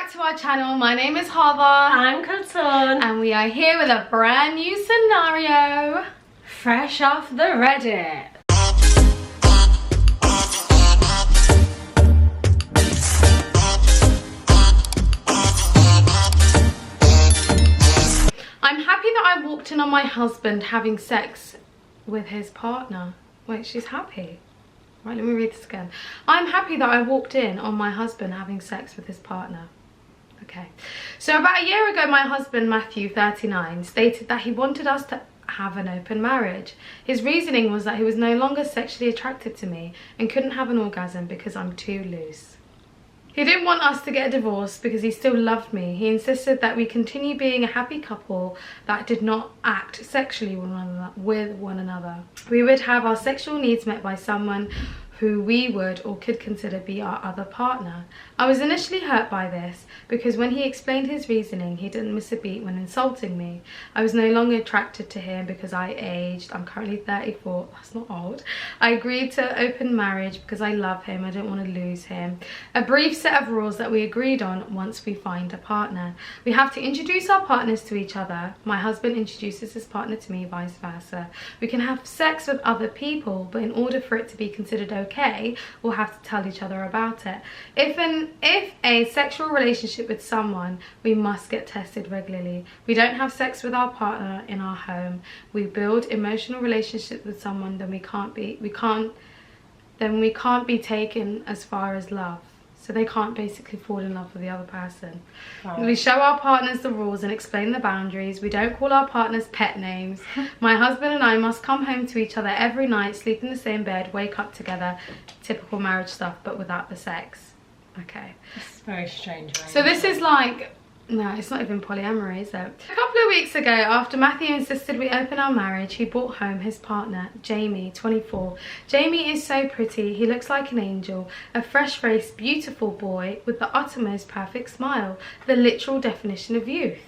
back to our channel. My name is Hava. I'm Kulton. And we are here with a brand new scenario. Fresh off the Reddit. I'm happy that I walked in on my husband having sex with his partner. Wait, she's happy. Right, let me read this again. I'm happy that I walked in on my husband having sex with his partner. Okay. So about a year ago, my husband, Matthew, 39, stated that he wanted us to have an open marriage. His reasoning was that he was no longer sexually attracted to me and couldn't have an orgasm because I'm too loose. He didn't want us to get a divorce because he still loved me. He insisted that we continue being a happy couple that did not act sexually with one another. We would have our sexual needs met by someone who we would or could consider be our other partner. I was initially hurt by this because when he explained his reasoning, he didn't miss a beat when insulting me. I was no longer attracted to him because I aged. I'm currently 34, that's not old. I agreed to open marriage because I love him, I don't want to lose him. A brief set of rules that we agreed on once we find a partner. We have to introduce our partners to each other. My husband introduces his partner to me, vice versa. We can have sex with other people, but in order for it to be considered okay, we'll have to tell each other about it. If a sexual relationship with someone, we must get tested regularly. We don't have sex with our partner in our home. We build emotional relationships with someone, then we can't be taken as far as love. So they can't basically fall in love with the other person. Right. We show our partners the rules and explain the boundaries. We don't call our partners pet names. My husband and I must come home to each other every night, sleep in the same bed, wake up together. Typical marriage stuff, but without the sex. Okay. It's very strange. So this is like... No, it's not even polyamory, is it? A couple of weeks ago, after Matthew insisted we open our marriage, he brought home his partner, Jamie, 24. Jamie is so pretty. He looks like an angel, a fresh-faced, beautiful boy with the uttermost perfect smile, the literal definition of youth.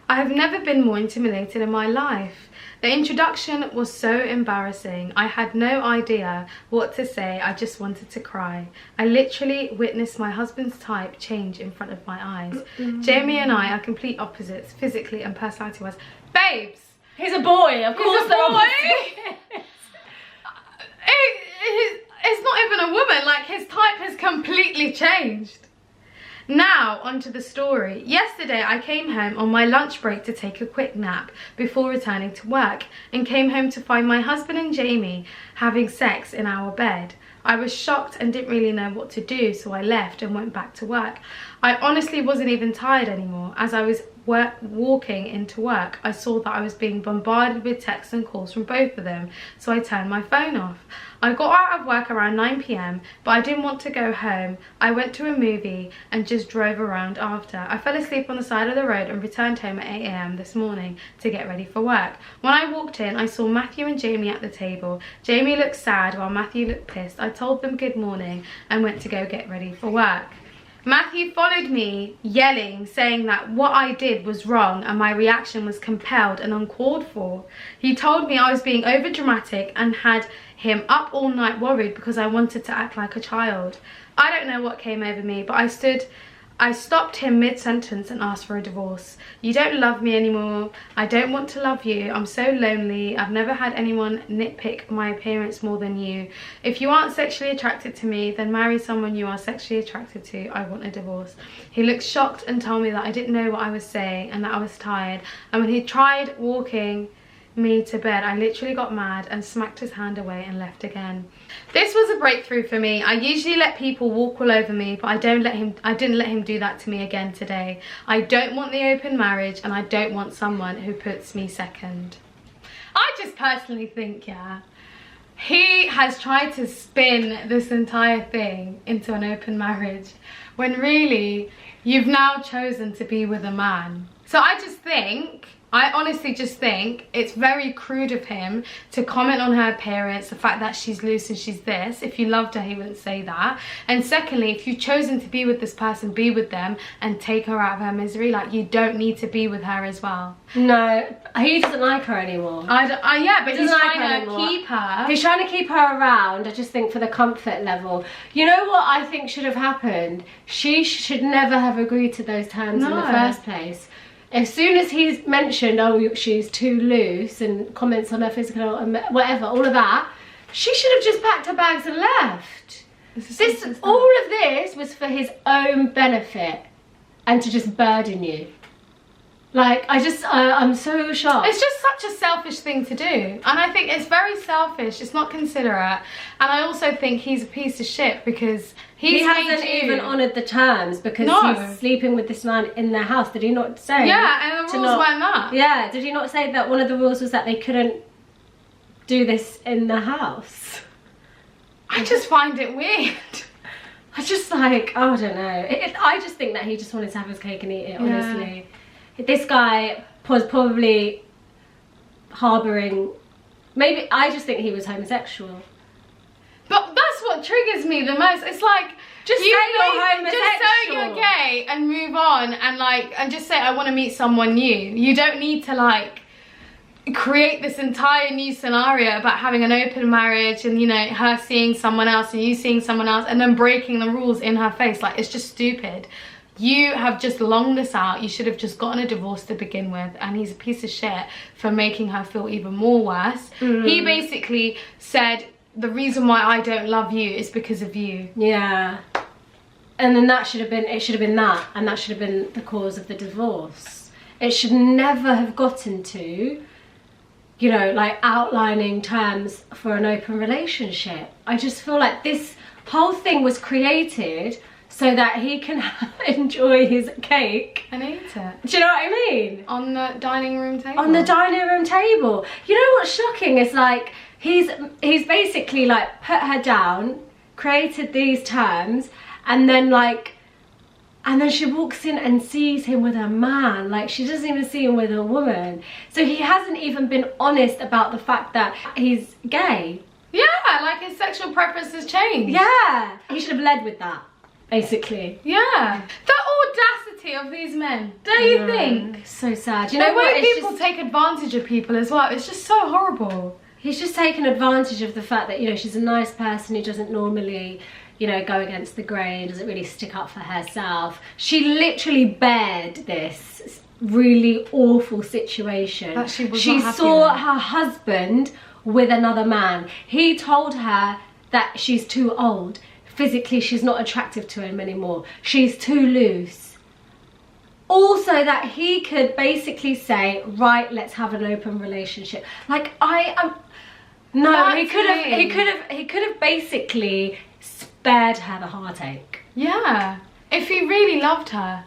I have never been more intimidated in my life. The introduction was so embarrassing. I had no idea what to say. I just wanted to cry. I literally witnessed my husband's type change in front of my eyes. Jamie and I are complete opposites, physically and personality-wise. Babes! He's a boy, of course. He's a boy! It's not even a woman. Like, his type has completely changed. Now, onto the story. Yesterday, I came home on my lunch break to take a quick nap before returning to work and came home to find my husband and Jamie having sex in our bed. I was shocked and didn't really know what to do, so I left and went back to work. I honestly wasn't even tired anymore. As I was walking into work, I saw that I was being bombarded with texts and calls from both of them, so I turned my phone off. I got out of work around 9 PM, but I didn't want to go home. I went to a movie and just drove around after. I fell asleep on the side of the road and returned home at 8 AM this morning to get ready for work. When I walked in, I saw Matthew and Jamie at the table. Jamie looked sad while Matthew looked pissed. I told them good morning and went to go get ready for work. Matthew followed me, yelling, saying that what I did was wrong and my reaction was compelled and uncalled for. He told me I was being overdramatic and had him up all night worried because I wanted to act like a child. I don't know what came over me, but I stopped him mid-sentence and asked for a divorce. You don't love me anymore. I don't want to love you. I'm so lonely. I've never had anyone nitpick my appearance more than you. If you aren't sexually attracted to me, then marry someone you are sexually attracted to. I want a divorce. He looked shocked and told me that I didn't know what I was saying and that I was tired. And when he tried walking me to bed, I literally got mad and smacked his hand away and left again. This was a breakthrough for me. I usually let people walk all over me, but I didn't let him do that to me again today. I don't want the open marriage and I don't want someone who puts me second. I just personally think, yeah, he has tried to spin this entire thing into an open marriage when really you've now chosen to be with a man. So I just think I honestly just think it's very crude of him to comment on her appearance, the fact that she's loose and she's this. If you loved her, he wouldn't say that. And secondly, if you've chosen to be with this person, be with them and take her out of her misery. Like, you don't need to be with her as well. No, he doesn't like her anymore. Yeah, but he's like trying to keep her. He's trying to keep her around, I just think, for the comfort level. You know what I think should have happened? She should never have agreed to those terms in the first place. As soon as he's mentioned, oh, she's too loose, and comments on her physical and whatever, all of that, she should have just packed her bags and left. All of this was for his own benefit and to just burden you. Like, I'm so shocked. It's just such a selfish thing to do. And I think it's very selfish. It's not considerate. And I also think he's a piece of shit because he hasn't even honoured the terms because he's sleeping with this man in their house. Did he not say? Yeah, and the rules weren't that. Yeah, did he not say that one of the rules was that they couldn't do this in the house? I just find it weird. I just like, I don't know. I just think that he just wanted to have his cake and eat it, honestly. Yeah. This guy was probably harbouring, maybe, I just think he was homosexual. But that's what triggers me the most. It's like, just say you're gay and move on and just say I want to meet someone new. You don't need to like create this entire new scenario about having an open marriage and, you know, her seeing someone else and you seeing someone else and then breaking the rules in her face. Like, it's just stupid. You have just longed this out. You should have just gotten a divorce to begin with, and he's a piece of shit for making her feel even more worse. He basically said, the reason why I don't love you is because of you. Yeah. And then that should have been, it should have been that, and that should have been the cause of the divorce. It should never have gotten to, you know, like outlining terms for an open relationship. I just feel like this whole thing was created so that he can enjoy his cake. And eat it. Do you know what I mean? On the dining room table. On the dining room table. You know what's shocking is like, he's basically like put her down, created these terms, and then she walks in and sees him with a man. Like, she doesn't even see him with a woman. So he hasn't even been honest about the fact that he's gay. Yeah, like his sexual preference has changed. Yeah. He should have led with that, basically. Yeah. The audacity of these men, don't you think? So sad. You know the what? way people take advantage of people as well, it's just so horrible. He's just taken advantage of the fact that, you know, she's a nice person who doesn't normally, you know, go against the grain, doesn't really stick up for herself. She literally bared this really awful situation. That she saw her husband with another man. He told her that she's too old. Physically, she's not attractive to him anymore. She's too loose. Also, that he could basically say, right, let's have an open relationship. Like, no, he could have basically spared her the heartache. Yeah, if he really loved her.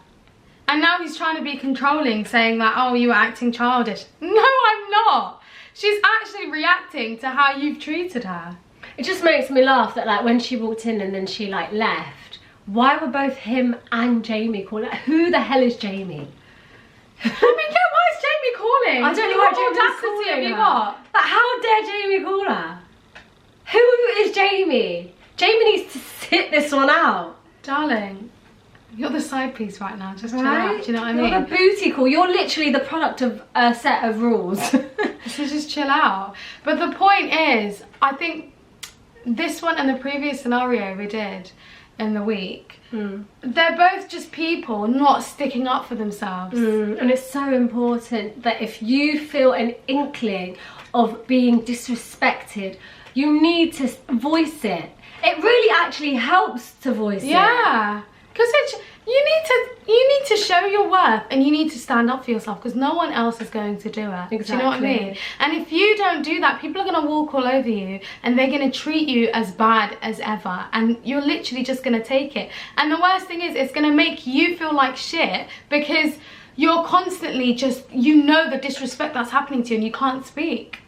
And now he's trying to be controlling, saying that, oh, you were acting childish. No, I'm not. She's actually reacting to how you've treated her. It just makes me laugh that, like, when she walked in and then she, like, left, why were both him and Jamie calling? Like, who the hell is Jamie? I mean, yeah, why is Jamie calling? I don't know what audacity have you got? Like, how dare Jamie call her? Who is Jamie? Jamie needs to sit this one out. Darling, you're the side piece right now. Just chill out, do you know what I mean? You're a booty call. You're literally the product of a set of rules. So just chill out. But the point is, I think this one and the previous scenario we did in the week, they're both just people not sticking up for themselves. And it's so important that if you feel an inkling of being disrespected, you need to voice it. It really actually helps to voice it. Yeah, because you need to show your worth and you need to stand up for yourself because no one else is going to do it. Exactly. Do you know what I mean? And if you don't do that, people are going to walk all over you and they're going to treat you as bad as ever, and you're literally just going to take it. And the worst thing is, it's going to make you feel like shit because you're constantly just, you know, the disrespect that's happening to you and you can't speak.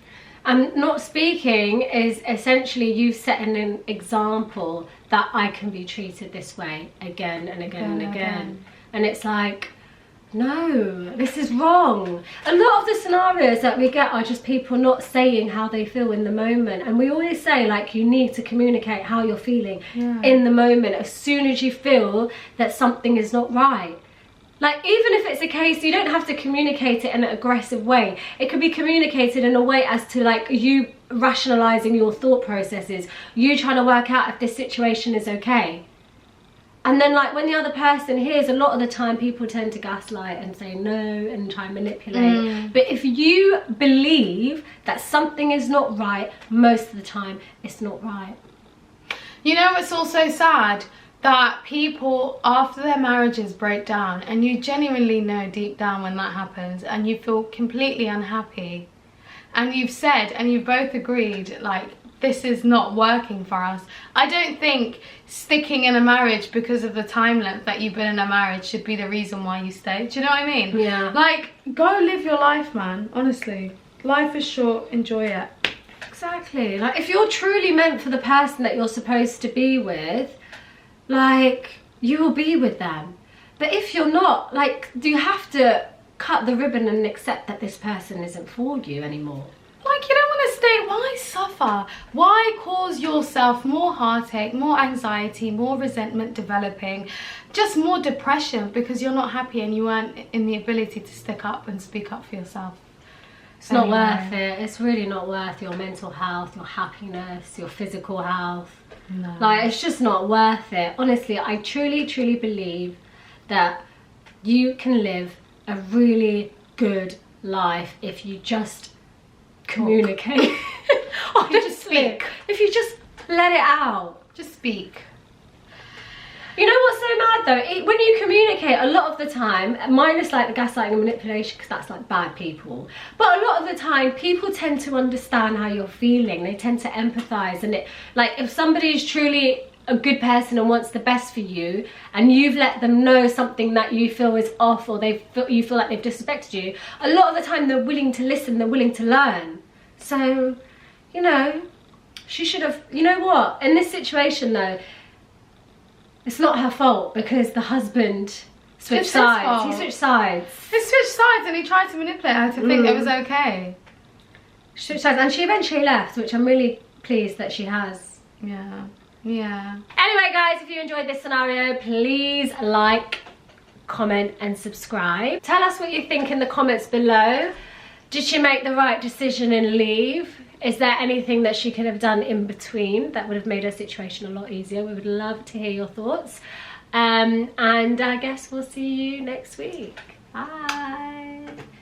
And not speaking is essentially you setting an example that I can be treated this way again and again and again. And it's like, No, this is wrong. A lot of the scenarios that we get are just people not saying how they feel in the moment. And we always say, like, you need to communicate how you're feeling in the moment as soon as you feel that something is not right. Like, even if it's a case, you don't have to communicate it in an aggressive way. It could be communicated in a way as to, like, you rationalizing your thought processes, you trying to work out if this situation is okay. And then, like, when the other person hears, a lot of the time people tend to gaslight and say no and try and manipulate. But if you believe that something is not right, most of the time it's not right. You know, it's also sad that people, after their marriages break down, and you genuinely know deep down when that happens, and you feel completely unhappy, and you've said, and you've both agreed, like, this is not working for us. I don't think sticking in a marriage because of the time length that you've been in a marriage should be the reason why you stay. Do you know what I mean? Yeah. Like, go live your life, man. Honestly. Life is short. Enjoy it. Exactly. Like, if you're truly meant for the person that you're supposed to be with, like, you will be with them. But if you're not, like, do you have to cut the ribbon and accept that this person isn't for you anymore? Like, you don't want to stay. Why suffer? Why cause yourself more heartache, more anxiety, more resentment developing, just more depression because you're not happy and you weren't in the ability to stick up and speak up for yourself? It's not worth it. It's really not worth your mental health, your happiness, your physical health. No. Like, it's just not worth it. Honestly, I truly, truly believe that you can live a really good life if you just communicate. Or just speak. If you just let it out. Just speak. You know what's so mad though? When you communicate, a lot of the time, minus like the gaslighting and manipulation, because that's like bad people, but a lot of the time people tend to understand how you're feeling. They tend to empathize, and it, like, if somebody is truly a good person and wants the best for you, and you've let them know something that you feel is off, or you feel like they've disrespected you, a lot of the time they're willing to listen, they're willing to learn. So, you know, she should have, you know what, in this situation though, it's not her fault because the husband switched sides. He switched sides. He switched sides and he tried to manipulate her to think it was okay. She switched sides, and she eventually left, which I'm really pleased that she has. Yeah. Yeah. Anyway, guys, if you enjoyed this scenario, please like, comment, and subscribe. Tell us what you think in the comments below. Did she make the right decision and leave? Is there anything that she could have done in between that would have made her situation a lot easier? We would love to hear your thoughts. And I guess we'll see you next week. Bye.